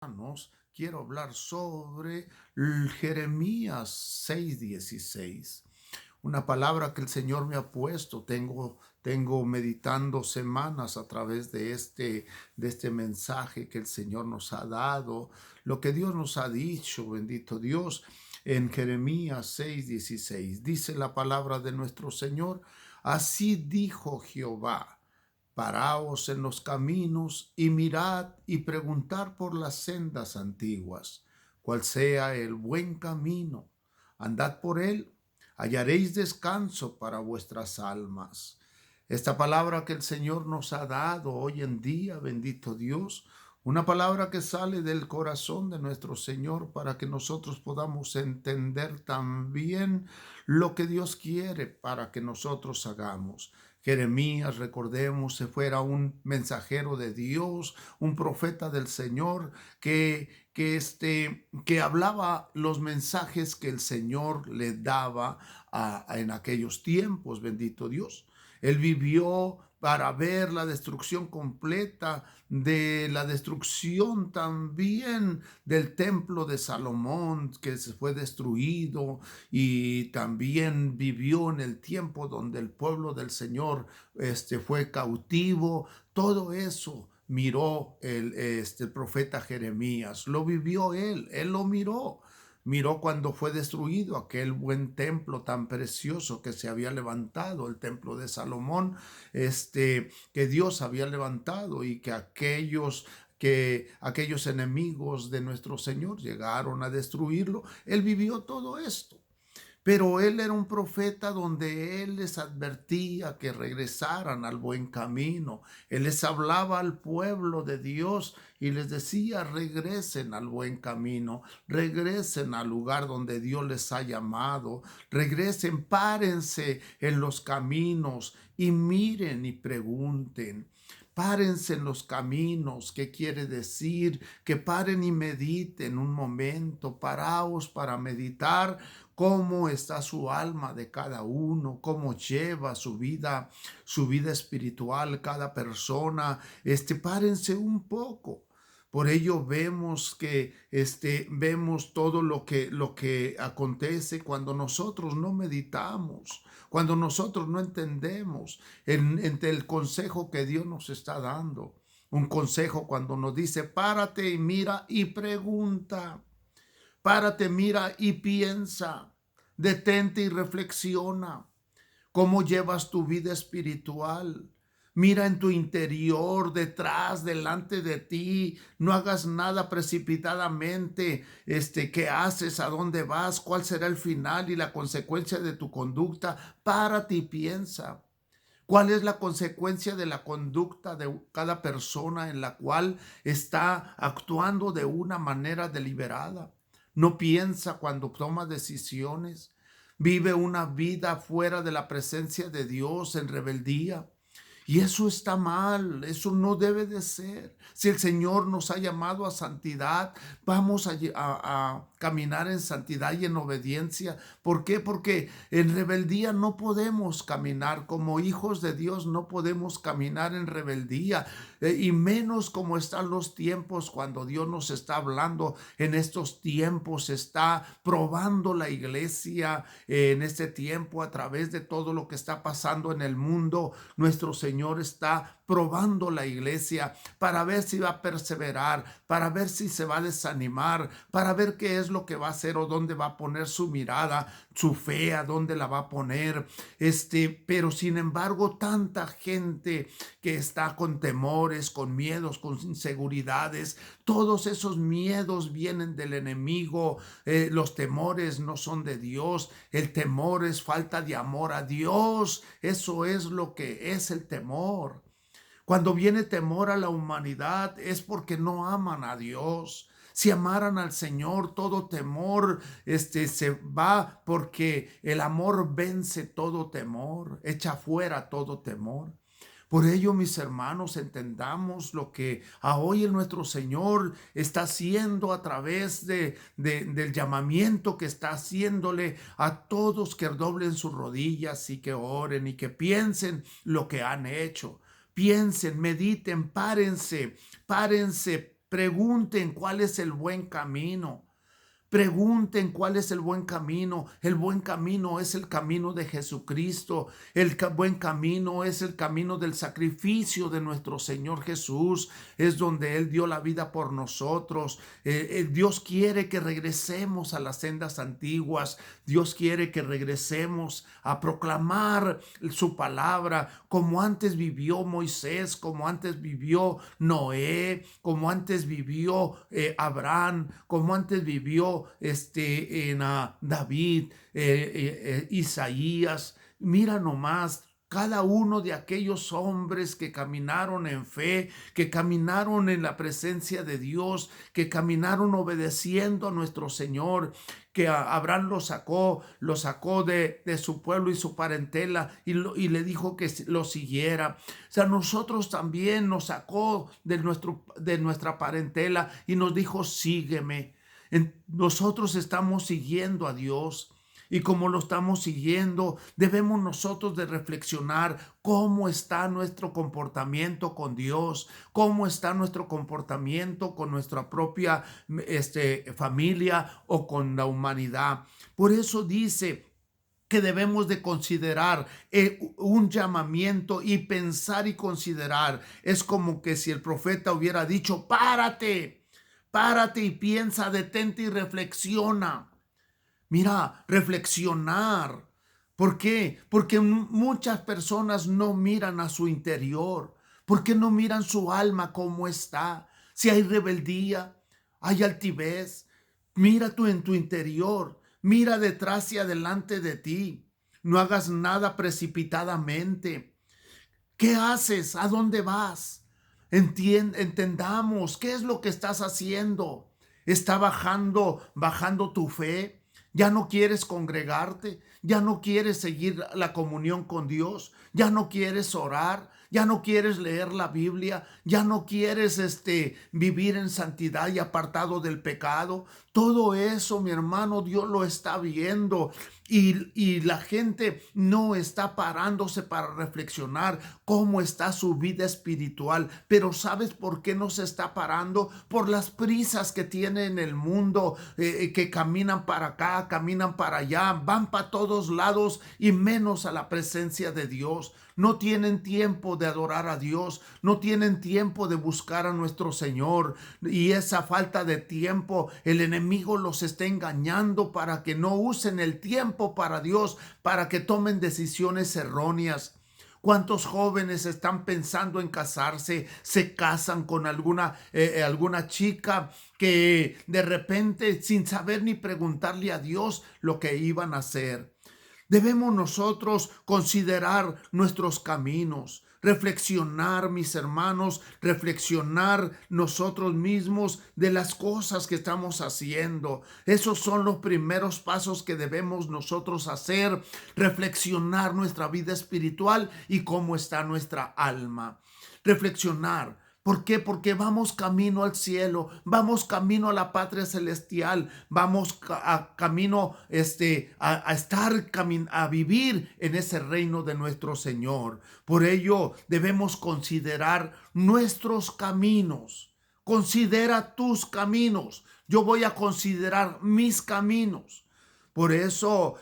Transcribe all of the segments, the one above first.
Hermanos, quiero hablar sobre Jeremías 6:16, una palabra que el Señor me ha puesto. Tengo meditando semanas a través de este mensaje que el Señor nos ha dado, lo que Dios nos ha dicho, bendito Dios. En Jeremías 6:16 dice la palabra de nuestro Señor: así dijo Jehová. Paraos en los caminos y mirad y preguntad por las sendas antiguas, cuál sea el buen camino. Andad por él, hallaréis descanso para vuestras almas. Esta palabra que el Señor nos ha dado hoy en día, bendito Dios, una palabra que sale del corazón de nuestro Señor para que nosotros podamos entender también lo que Dios quiere para que nosotros hagamos. Jeremías, recordemos, se fuera un mensajero de Dios, un profeta del Señor que hablaba los mensajes que el Señor le daba en aquellos tiempos, bendito Dios. Él vivió para ver la destrucción completa, de la destrucción también del templo de Salomón, que se fue destruido, y también vivió en el tiempo donde el pueblo del Señor fue cautivo. Todo eso miró el profeta Jeremías, lo vivió él lo miró. Miró cuando fue destruido aquel buen templo tan precioso que se había levantado, el templo de Salomón, que Dios había levantado, y que aquellos enemigos de nuestro Señor llegaron a destruirlo. Él vivió todo esto. Pero él era un profeta donde él les advertía que regresaran al buen camino. Él les hablaba al pueblo de Dios y les decía: regresen al buen camino, regresen al lugar donde Dios les ha llamado, regresen, párense en los caminos y miren y pregunten. Párense en los caminos. ¿Qué quiere decir? Que paren y mediten un momento. Paraos para meditar cómo está su alma de cada uno, cómo lleva su vida espiritual cada persona. Párense un poco. Por ello vemos todo lo que acontece cuando nosotros no meditamos, cuando nosotros no entendemos el consejo que Dios nos está dando. Un consejo cuando nos dice: párate y mira y pregunta. Párate, mira y piensa. Detente y reflexiona. ¿Cómo llevas tu vida espiritual? Mira en tu interior, detrás, delante de ti. No hagas nada precipitadamente. ¿Qué haces? ¿A dónde vas? ¿Cuál será el final y la consecuencia de tu conducta? Párate y piensa. ¿Cuál es la consecuencia de la conducta de cada persona en la cual está actuando de una manera deliberada? No piensa cuando toma decisiones. Vive una vida fuera de la presencia de Dios, en rebeldía. Y eso está mal, eso no debe de ser. Si el Señor nos ha llamado a santidad, vamos a caminar en santidad y en obediencia. ¿Por qué? Porque en rebeldía no podemos caminar. Como hijos de Dios no podemos caminar en rebeldía. Y menos como están los tiempos, cuando Dios nos está hablando en estos tiempos, está probando la iglesia en este tiempo a través de todo lo que está pasando en el mundo. Nuestro Señor está probando la iglesia para ver si va a perseverar, para ver si se va a desanimar, para ver qué es lo que va a hacer o dónde va a poner su mirada, su fe, a dónde la va a poner. Pero sin embargo, tanta gente que está con temores, con miedos, con inseguridades. Todos esos miedos vienen del enemigo. Los temores no son de Dios. El temor es falta de amor a Dios. Eso es lo que es el temor. Cuando viene temor a la humanidad es porque no aman a Dios. Si amaran al Señor, todo temor se va, porque el amor vence todo temor, echa fuera todo temor. Por ello, mis hermanos, entendamos lo que hoy nuestro Señor está haciendo a través del llamamiento que está haciéndole a todos, que doblen sus rodillas y que oren y que piensen lo que han hecho. Piensen, mediten, párense, párense. Pregunten cuál es el buen camino. Pregunten cuál es el buen camino. El buen camino es el camino de Jesucristo. Buen camino es el camino del sacrificio de nuestro Señor Jesús. Es donde Él dio la vida por nosotros. Dios quiere que regresemos a las sendas antiguas. Dios quiere que regresemos a proclamar su palabra como antes vivió Moisés, como antes vivió Noé, como antes vivió Abraham, como antes vivió David, Isaías. Mira nomás, cada uno de aquellos hombres que caminaron en fe, que caminaron en la presencia de Dios, que caminaron obedeciendo a nuestro Señor, que Abraham lo sacó de su pueblo y su parentela y le dijo que lo siguiera. O sea, nosotros también nos sacó de nuestra parentela y nos dijo, sígueme. Nosotros estamos siguiendo a Dios. Y como lo estamos siguiendo, debemos nosotros de reflexionar cómo está nuestro comportamiento con Dios, cómo está nuestro comportamiento con nuestra propia familia o con la humanidad. Por eso dice que debemos de considerar un llamamiento y pensar y considerar. Es como que si el profeta hubiera dicho, párate y piensa, detente y reflexiona. Mira, reflexionar. ¿Por qué? Porque muchas personas no miran a su interior. ¿Por qué no miran su alma cómo está? Si hay rebeldía, hay altivez, mira tú en tu interior. Mira detrás y adelante de ti. No hagas nada precipitadamente. ¿Qué haces? ¿A dónde vas? Entendamos qué es lo que estás haciendo. ¿Está bajando tu fe? ¿Ya no quieres congregarte? ¿Ya no quieres seguir la comunión con Dios? ¿Ya no quieres orar? ¿Ya no quieres leer la Biblia? ¿Ya no quieres vivir en santidad y apartado del pecado? Todo eso, mi hermano, Dios lo está viendo. Y la gente no está parándose para reflexionar cómo está su vida espiritual. Pero ¿sabes por qué no se está parando? Por las prisas que tiene en el mundo, que caminan para acá, caminan para allá, van para todos lados y menos a la presencia de Dios. No tienen tiempo de adorar a Dios, no tienen tiempo de buscar a nuestro Señor. Y esa falta de tiempo, el enemigo los está engañando para que no usen el tiempo para Dios, para que tomen decisiones erróneas. ¿Cuántos jóvenes están pensando en casarse? Se casan con alguna chica que de repente, sin saber ni preguntarle a Dios lo que iban a hacer. Debemos nosotros considerar nuestros caminos, reflexionar, mis hermanos, reflexionar nosotros mismos de las cosas que estamos haciendo. Esos son los primeros pasos que debemos nosotros hacer, reflexionar nuestra vida espiritual y cómo está nuestra alma. Reflexionar. ¿Por qué? Porque vamos camino al cielo, vamos camino a la patria celestial, vamos camino a vivir en ese reino de nuestro Señor. Por ello debemos considerar nuestros caminos. Considera tus caminos. Yo voy a considerar mis caminos. Por eso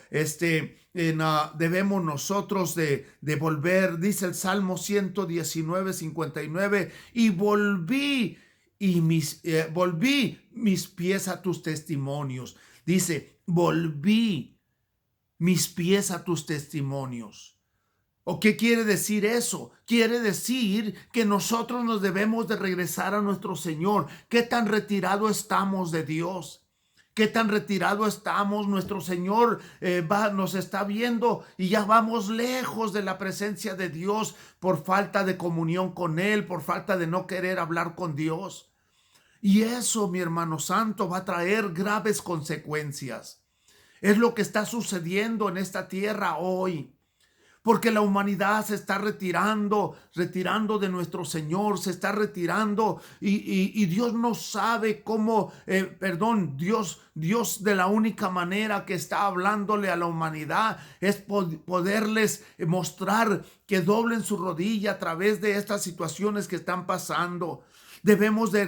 debemos nosotros de volver, dice el Salmo 119, 59, y volví mis pies a tus testimonios. Dice, volví mis pies a tus testimonios. ¿O qué quiere decir eso? Quiere decir que nosotros nos debemos de regresar a nuestro Señor. ¿Qué tan retirado estamos de Dios? ¿Qué tan retirado estamos? Nuestro Señor nos está viendo y ya vamos lejos de la presencia de Dios por falta de comunión con Él, por falta de no querer hablar con Dios. Y eso, mi hermano santo, va a traer graves consecuencias. Es lo que está sucediendo en esta tierra hoy. Porque la humanidad se está retirando de nuestro Señor, se está retirando y Dios no sabe cómo, Dios de la única manera que está hablándole a la humanidad es poderles mostrar que doblen su rodilla a través de estas situaciones que están pasando. Debemos de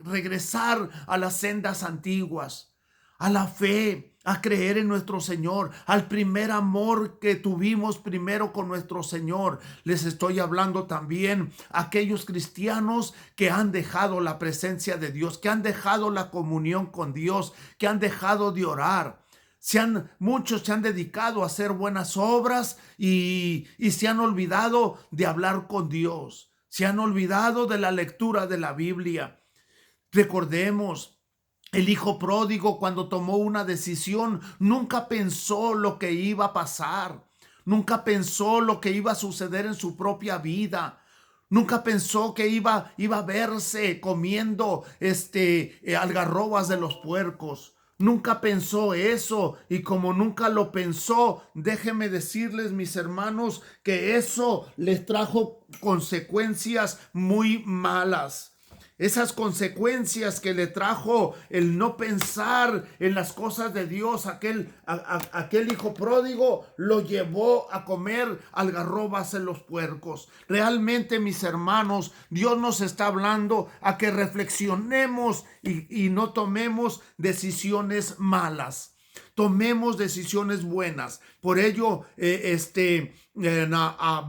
regresar a las sendas antiguas, a la fe, a creer en nuestro Señor, al primer amor que tuvimos primero con nuestro Señor. Les estoy hablando también a aquellos cristianos que han dejado la presencia de Dios, que han dejado la comunión con Dios, que han dejado de orar. Muchos se han dedicado a hacer buenas obras y se han olvidado de hablar con Dios. Se han olvidado de la lectura de la Biblia. Recordemos, el hijo pródigo, cuando tomó una decisión, nunca pensó lo que iba a pasar. Nunca pensó lo que iba a suceder en su propia vida. Nunca pensó que iba a verse comiendo algarrobas de los puercos. Nunca pensó eso, y como nunca lo pensó, déjenme decirles, mis hermanos, que eso les trajo consecuencias muy malas. Esas consecuencias que le trajo el no pensar en las cosas de Dios, aquel hijo pródigo lo llevó a comer algarrobas en los puercos. Realmente, mis hermanos, Dios nos está hablando a que reflexionemos y no tomemos decisiones malas. Tomemos decisiones buenas. Por ello,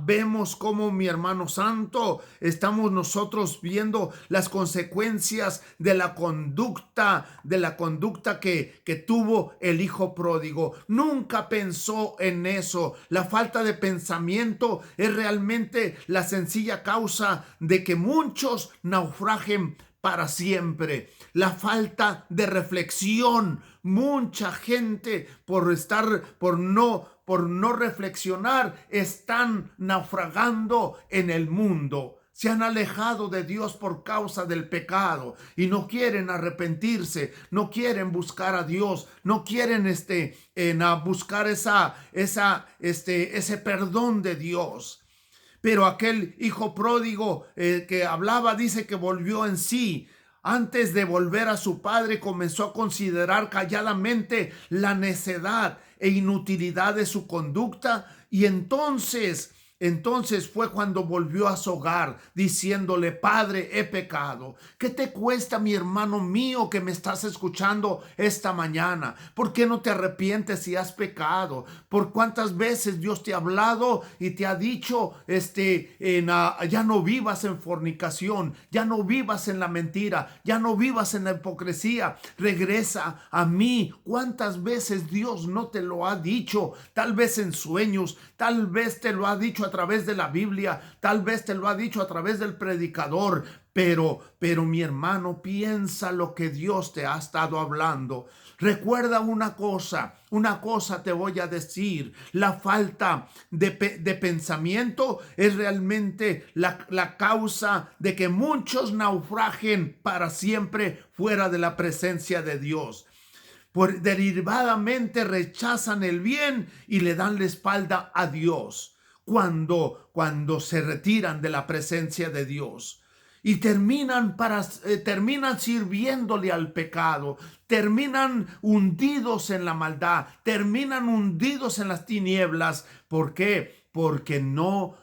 vemos como, mi hermano santo, estamos nosotros viendo las consecuencias de la conducta que tuvo el hijo pródigo. Nunca pensó en eso. La falta de pensamiento es realmente la sencilla causa de que muchos naufraguen para siempre. La falta de reflexión. Mucha gente por no reflexionar están naufragando en el mundo. Se han alejado de Dios por causa del pecado y no quieren arrepentirse, no quieren buscar a Dios, no quieren buscar ese perdón de Dios. Pero aquel hijo pródigo que hablaba, dice que volvió en sí. Antes de volver a su padre, comenzó a considerar calladamente la necedad e inutilidad de su conducta, y entonces fue cuando volvió a su hogar, diciéndole: Padre, he pecado. ¿Qué te cuesta, mi hermano mío, que me estás escuchando esta mañana? ¿Por qué no te arrepientes si has pecado? ¿Por cuántas veces Dios te ha hablado y te ha dicho, ya no vivas en fornicación, ya no vivas en la mentira, ya no vivas en la hipocresía, regresa a mí? ¿Cuántas veces Dios no te lo ha dicho? Tal vez en sueños, tal vez te lo ha dicho a través de la Biblia, tal vez te lo ha dicho a través del predicador, pero mi hermano, piensa lo que Dios te ha estado hablando. Recuerda una cosa te voy a decir: la falta de pensamiento es realmente la causa de que muchos naufraguen para siempre fuera de la presencia de Dios. Derivadamente rechazan el bien y le dan la espalda a Dios cuando se retiran de la presencia de Dios. Y terminan sirviéndole al pecado, terminan hundidos en la maldad, terminan hundidos en las tinieblas. ¿Por qué? Porque no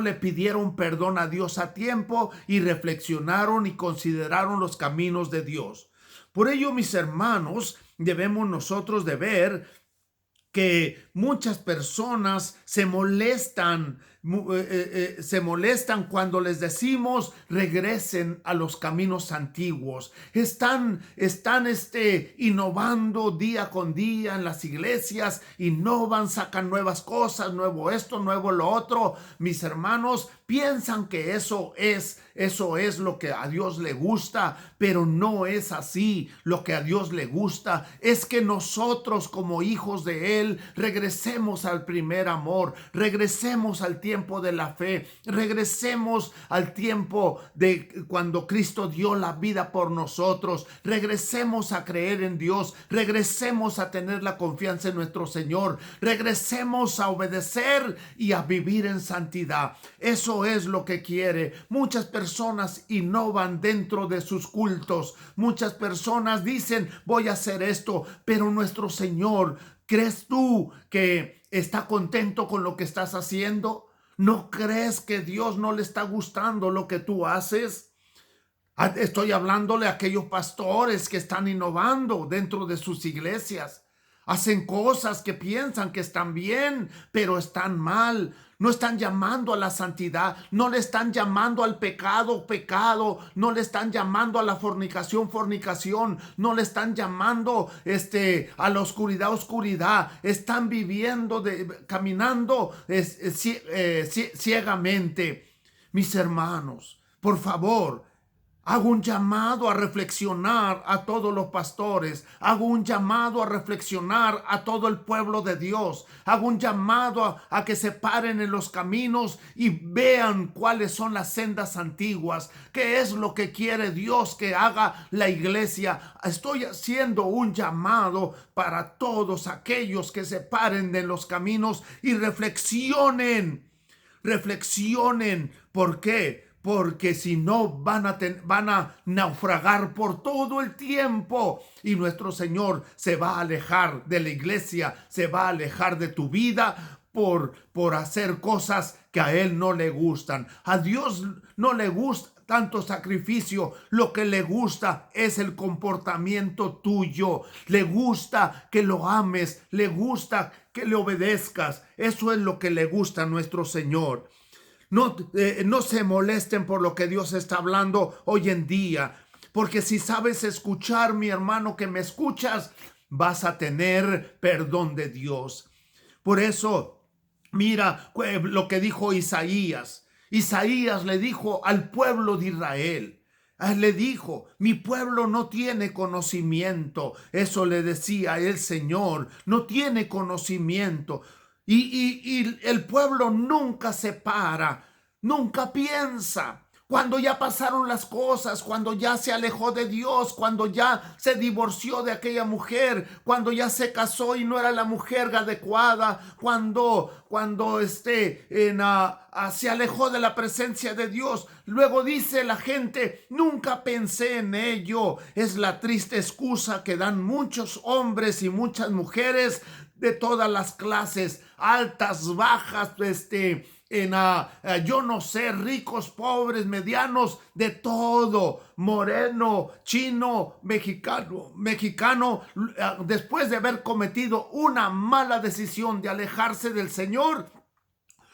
le pidieron perdón a Dios a tiempo y reflexionaron y consideraron los caminos de Dios. Por ello, mis hermanos, debemos nosotros de ver que muchas personas se molestan cuando les decimos regresen a los caminos antiguos. Están innovando día con día en las iglesias, innovan, sacan nuevas cosas, nuevo esto, nuevo lo otro. Mis hermanos, piensan que eso es lo que a Dios le gusta, pero no es así. Lo que a Dios le gusta es que nosotros, como hijos de Él, regresemos al primer amor, regresemos al tiempo de la fe, regresemos al tiempo de cuando Cristo dio la vida por nosotros, regresemos a creer en Dios, regresemos a tener la confianza en nuestro Señor, regresemos a obedecer y a vivir en santidad. Eso es lo que quiere. Muchas personas innovan dentro de sus cultos. Muchas personas dicen: voy a hacer esto, pero nuestro Señor, ¿crees tú que está contento con lo que estás haciendo? ¿No crees que Dios no le está gustando lo que tú haces? Estoy hablándole a aquellos pastores que están innovando dentro de sus iglesias. Hacen cosas que piensan que están bien, pero están mal. No están llamando a la santidad, no le están llamando al pecado, pecado, no le están llamando a la fornicación, fornicación, no le están llamando a la oscuridad, oscuridad. Están viviendo, caminando ciegamente. Mis hermanos, por favor, hago un llamado a reflexionar a todos los pastores. Hago un llamado a reflexionar a todo el pueblo de Dios. Hago un llamado a que se paren en los caminos y vean cuáles son las sendas antiguas. ¿Qué es lo que quiere Dios que haga la iglesia? Estoy haciendo un llamado para todos aquellos que se paren de los caminos y reflexionen. Reflexionen. ¿Por qué? Porque si no van a naufragar por todo el tiempo y nuestro Señor se va a alejar de la iglesia, se va a alejar de tu vida por hacer cosas que a Él no le gustan. A Dios no le gusta tanto sacrificio, lo que le gusta es el comportamiento tuyo. Le gusta que lo ames, le gusta que le obedezcas. Eso es lo que le gusta a nuestro Señor. No se molesten por lo que Dios está hablando hoy en día, porque si sabes escuchar, mi hermano que me escuchas, vas a tener perdón de Dios. Por eso, mira lo que dijo Isaías. Isaías le dijo al pueblo de Israel, le dijo, mi pueblo no tiene conocimiento. Eso le decía el Señor, no tiene conocimiento. Y el pueblo nunca se para, nunca piensa. Cuando ya pasaron las cosas, cuando ya se alejó de Dios, cuando ya se divorció de aquella mujer, cuando ya se casó y no era la mujer adecuada, cuando se alejó de la presencia de Dios. Luego dice la gente, nunca pensé en ello. Es la triste excusa que dan muchos hombres y muchas mujeres de todas las clases, altas, bajas, yo no sé, ricos, pobres, medianos, de todo, moreno, chino, mexicano, después de haber cometido una mala decisión de alejarse del Señor.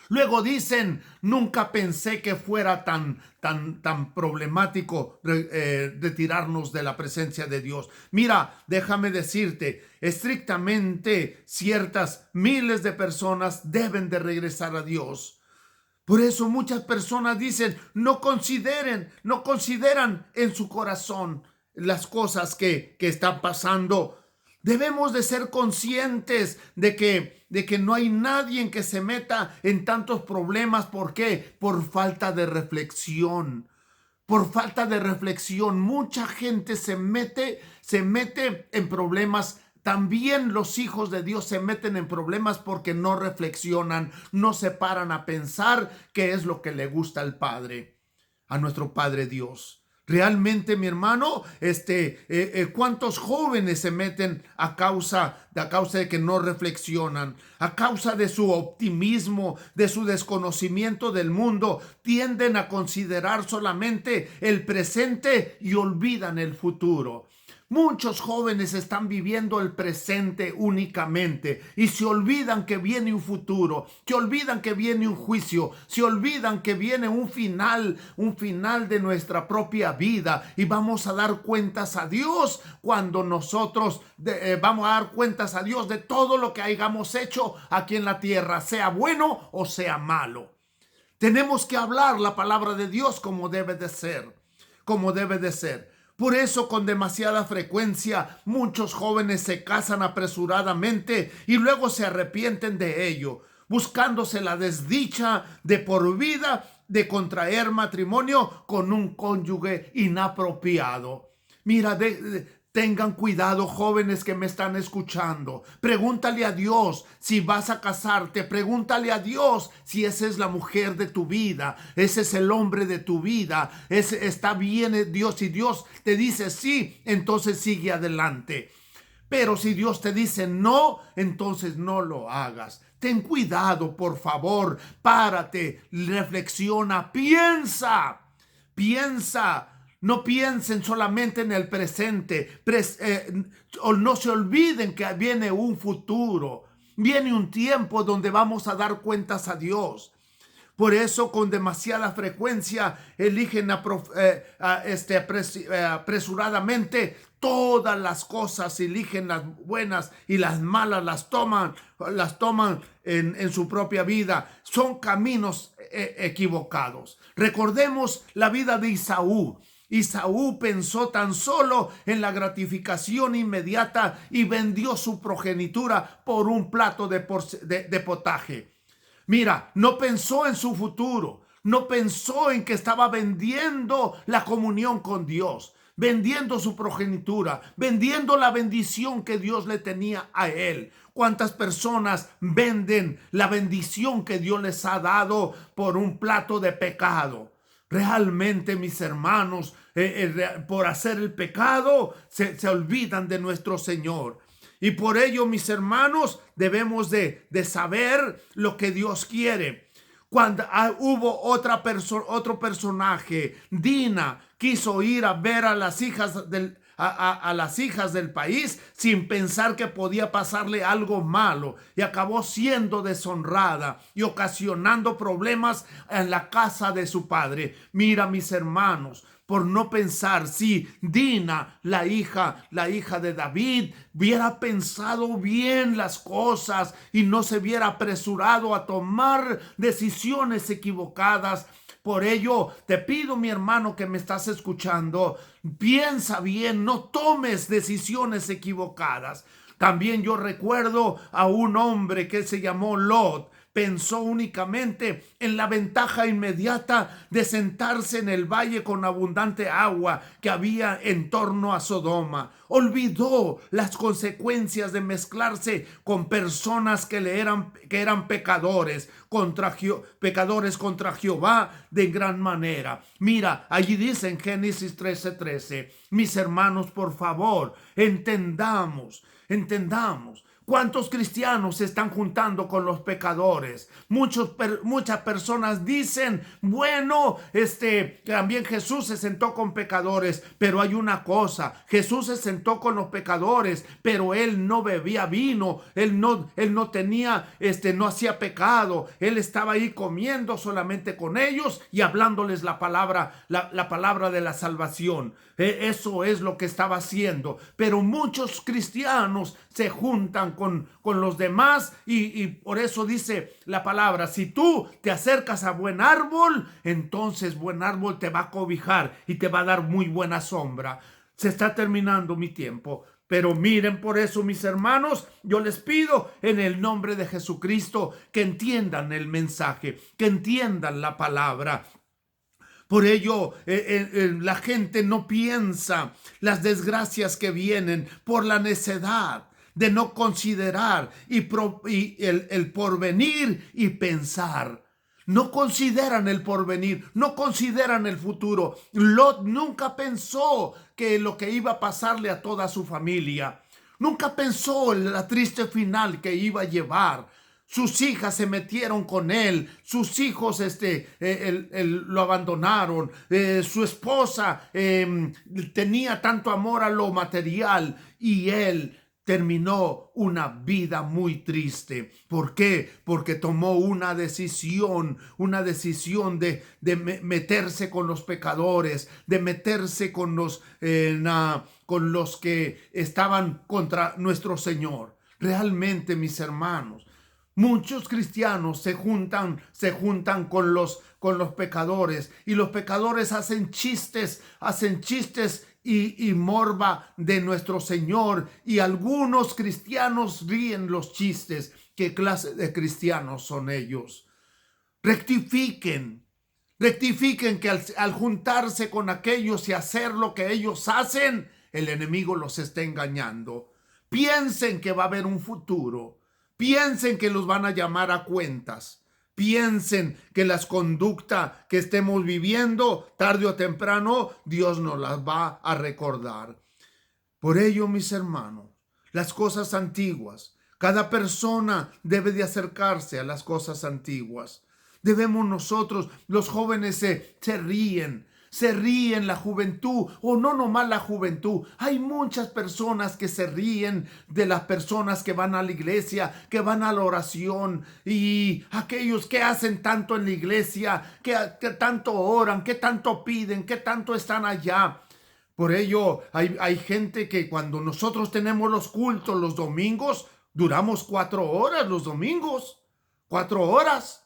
Luego dicen, nunca pensé que fuera tan problemático retirarnos de la presencia de Dios. Mira, déjame decirte, estrictamente ciertas miles de personas deben de regresar a Dios. Por eso muchas personas dicen, no consideran en su corazón las cosas que están pasando. Debemos de ser conscientes de que no hay nadie que se meta en tantos problemas. ¿Por qué? Por falta de reflexión. Por falta de reflexión. Mucha gente se mete en problemas. También los hijos de Dios se meten en problemas porque no reflexionan, no se paran a pensar qué es lo que le gusta al Padre, a nuestro Padre Dios. Realmente, mi hermano, ¿cuántos jóvenes se meten a causa de que no reflexionan? A causa de su optimismo, de su desconocimiento del mundo, tienden a considerar solamente el presente y olvidan el futuro. Muchos jóvenes están viviendo el presente únicamente y se olvidan que viene un futuro, se olvidan que viene un juicio, se olvidan que viene un final de nuestra propia vida y vamos a dar cuentas a Dios cuando nosotros vamos a dar cuentas a Dios de todo lo que hayamos hecho aquí en la tierra, sea bueno o sea malo. Tenemos que hablar la palabra de Dios como debe de ser, como debe de ser. Por eso con demasiada frecuencia muchos jóvenes se casan apresuradamente y luego se arrepienten de ello, buscándose la desdicha de por vida de contraer matrimonio con un cónyuge inapropiado. Mira, tengan cuidado, jóvenes que me están escuchando. Pregúntale a Dios si vas a casarte. Pregúntale a Dios si esa es la mujer de tu vida. Ese es el hombre de tu vida. Está bien Dios. Si Dios te dice sí, entonces sigue adelante. Pero si Dios te dice no, entonces no lo hagas. Ten cuidado, por favor. Párate, reflexiona, piensa. Piensa. No piensen solamente en el presente. O no se olviden que viene un futuro. Viene un tiempo donde vamos a dar cuentas a Dios. Por eso con demasiada frecuencia eligen apresuradamente todas las cosas, eligen las buenas y las malas las toman en su propia vida. Son caminos equivocados. Recordemos la vida de Isaú. Isaú pensó tan solo en la gratificación inmediata y vendió su progenitura por un plato de potaje. Mira, no pensó en su futuro, no pensó en que estaba vendiendo la comunión con Dios, vendiendo su progenitura, vendiendo la bendición que Dios le tenía a él. ¿Cuántas personas venden la bendición que Dios les ha dado por un plato de pecado? Realmente, mis hermanos, por hacer el pecado, se olvidan de nuestro Señor. Y por ello, mis hermanos, debemos de saber lo que Dios quiere. Cuando hubo otro personaje, Dina, quiso ir a ver a las hijas del país sin pensar que podía pasarle algo malo, y acabó siendo deshonrada y ocasionando problemas en la casa de su padre. Mira, mis hermanos, por no pensar, si Dina, la hija de David, hubiera pensado bien las cosas y no se hubiera apresurado a tomar decisiones equivocadas. Por ello, te pido, mi hermano que me estás escuchando, piensa bien, no tomes decisiones equivocadas. También yo recuerdo a un hombre que se llamó Lot. Pensó únicamente en la ventaja inmediata de sentarse en el valle con abundante agua que había en torno a Sodoma. Olvidó las consecuencias de mezclarse con personas que eran pecadores contra Jehová de gran manera. Mira, allí dice en Génesis 13:13, mis hermanos, por favor, entendamos. ¿Cuántos cristianos se están juntando con los pecadores? Muchas personas dicen, bueno, también Jesús se sentó con pecadores, pero hay una cosa, Jesús se sentó con los pecadores, pero él no bebía vino, él no tenía, no hacía pecado, él estaba ahí comiendo solamente con ellos y hablándoles la palabra de la salvación. Eso es lo que estaba haciendo. Pero muchos cristianos se juntan con los demás y por eso dice la palabra, si tú te acercas a buen árbol, entonces buen árbol te va a cobijar y te va a dar muy buena sombra. Se está terminando mi tiempo. Pero miren, por eso, mis hermanos, yo les pido en el nombre de Jesucristo que entiendan el mensaje, que entiendan la palabra. Por ello, la gente no piensa las desgracias que vienen por la necedad de no considerar el porvenir y pensar. No consideran el porvenir, no consideran el futuro. Lot nunca pensó que lo que iba a pasarle a toda su familia. Nunca pensó en la triste final que iba a llevar. Sus hijas se metieron con él, sus hijos lo abandonaron, su esposa tenía tanto amor a lo material y él terminó una vida muy triste. ¿Por qué? Porque tomó una decisión de meterse con los pecadores, de meterse con los que estaban contra nuestro Señor. Realmente, mis hermanos, muchos cristianos se juntan con los pecadores, y los pecadores hacen chistes y morba de nuestro Señor, y algunos cristianos ríen los chistes. ¿Qué clase de cristianos son ellos? Rectifiquen que al juntarse con aquellos y hacer lo que ellos hacen, el enemigo los está engañando. Piensen que va a haber un futuro. Piensen que los van a llamar a cuentas. Piensen que las conductas que estemos viviendo, tarde o temprano, Dios nos las va a recordar. Por ello, mis hermanos, las cosas antiguas Cada persona debe de acercarse a las cosas antiguas. Debemos nosotros, los jóvenes se ríen la juventud, o no nomás la juventud. Hay muchas personas que se ríen de las personas que van a la iglesia, que van a la oración, y aquellos que hacen tanto en la iglesia, que tanto oran, que tanto piden, que tanto están allá. Por ello, hay gente que cuando nosotros tenemos los cultos los domingos, duramos 4 horas los domingos, 4 horas.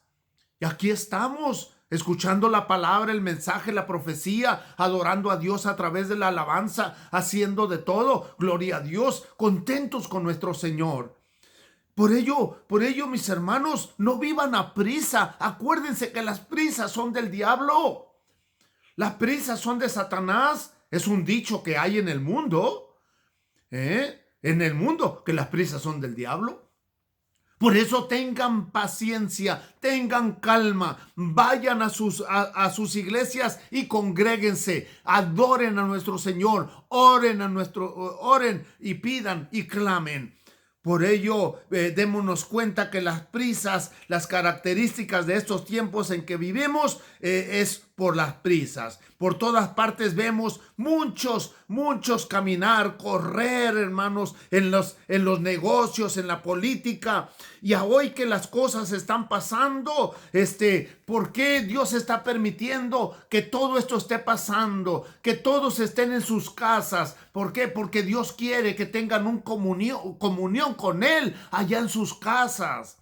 Y aquí estamos, escuchando la palabra, el mensaje, la profecía, adorando a Dios a través de la alabanza, haciendo de todo. Gloria a Dios, contentos con nuestro Señor. Por ello, mis hermanos, no vivan a prisa. Acuérdense que las prisas son del diablo. Las prisas son de Satanás. Es un dicho que hay en el mundo. En el mundo, que las prisas son del diablo. Por eso tengan paciencia, tengan calma, vayan a sus iglesias y congréguense, adoren a nuestro Señor, oren y pidan y clamen. Por ello, démonos cuenta que las prisas, las características de estos tiempos en que vivimos, es por las prisas. Por todas partes vemos muchos caminar, correr, hermanos, en los negocios, en la política. Y a hoy que las cosas están pasando, ¿por qué Dios está permitiendo que todo esto esté pasando? Que todos estén en sus casas. ¿Por qué? Porque Dios quiere que tengan un comunión con Él allá en sus casas.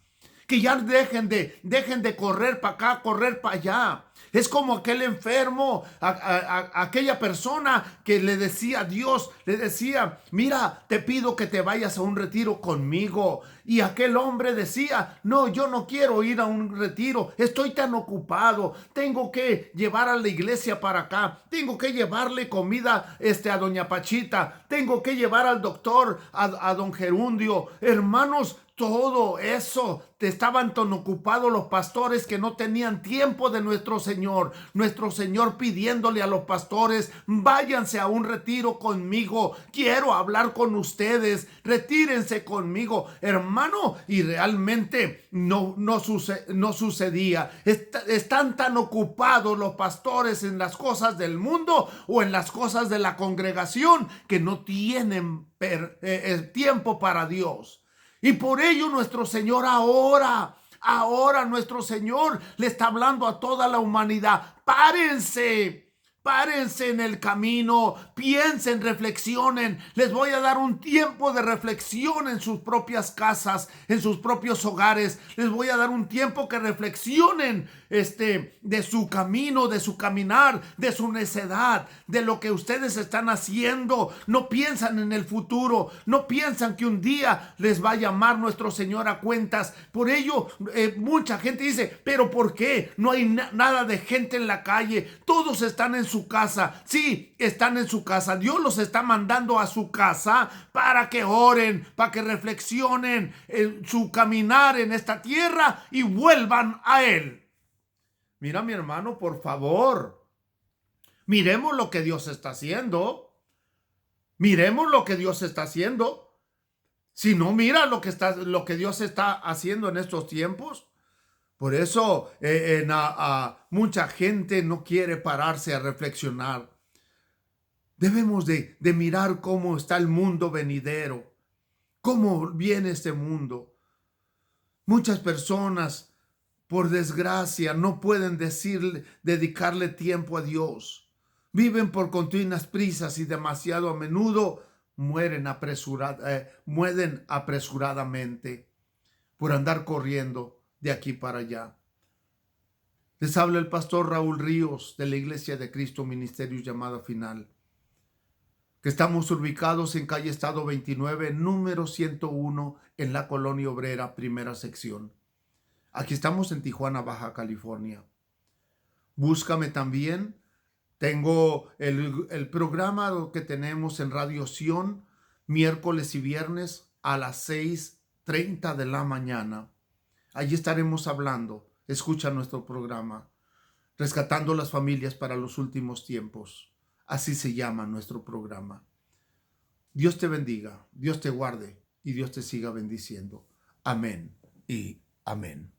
Que ya dejen de correr para acá, correr para allá. Es como aquel enfermo, aquella persona que le decía a Dios, le decía, mira, te pido que te vayas a un retiro conmigo. Y aquel hombre decía, no, yo no quiero ir a un retiro, estoy tan ocupado, tengo que llevar a la iglesia para acá, tengo que llevarle comida a doña Pachita, tengo que llevar al doctor, a don Gerundio. Hermanos, todo eso te estaban tan ocupados los pastores que no tenían tiempo de nuestro Señor pidiéndole a los pastores, váyanse a un retiro conmigo, quiero hablar con ustedes, retírense conmigo, hermano. Y realmente no sucedía. Están tan ocupados los pastores en las cosas del mundo o en las cosas de la congregación que no tienen tiempo para Dios. Y por ello nuestro Señor ahora nuestro Señor le está hablando a toda la humanidad. Párense en el camino, piensen, reflexionen. Les voy a dar un tiempo de reflexión en sus propias casas, en sus propios hogares. Les voy a dar un tiempo que reflexionen de su camino, de su caminar, de su necedad, de lo que ustedes están haciendo. No piensan en el futuro, no piensan que un día les va a llamar nuestro Señor a cuentas. Por ello, mucha gente dice, pero ¿por qué? No hay nada de gente en la calle, todos están en su casa. Sí, están en su casa. Dios los está mandando a su casa para que oren, para que reflexionen en su caminar en esta tierra y vuelvan a Él. Mira, mi hermano, por favor, miremos lo que Dios está haciendo. Miremos lo que Dios está haciendo. Si no, mira lo que Dios está haciendo en estos tiempos. Por eso mucha gente no quiere pararse a reflexionar. Debemos de mirar cómo está el mundo venidero, cómo viene este mundo. Muchas personas, por desgracia, no pueden dedicarle tiempo a Dios. Viven por continuas prisas y demasiado a menudo mueren apresuradamente por andar corriendo de aquí para allá. Les habla el pastor Raúl Ríos de la Iglesia de Cristo Ministerios Llamada Final, que estamos ubicados en calle Estado 29, número 101, en la Colonia Obrera, primera sección. Aquí estamos en Tijuana, Baja California. Búscame también. Tengo el programa que tenemos en Radio Sion, miércoles y viernes a las 6:30 de la mañana. Allí estaremos hablando. Escucha nuestro programa, Rescatando las Familias para los Últimos Tiempos. Así se llama nuestro programa. Dios te bendiga, Dios te guarde y y Dios te siga bendiciendo. Amén y amén.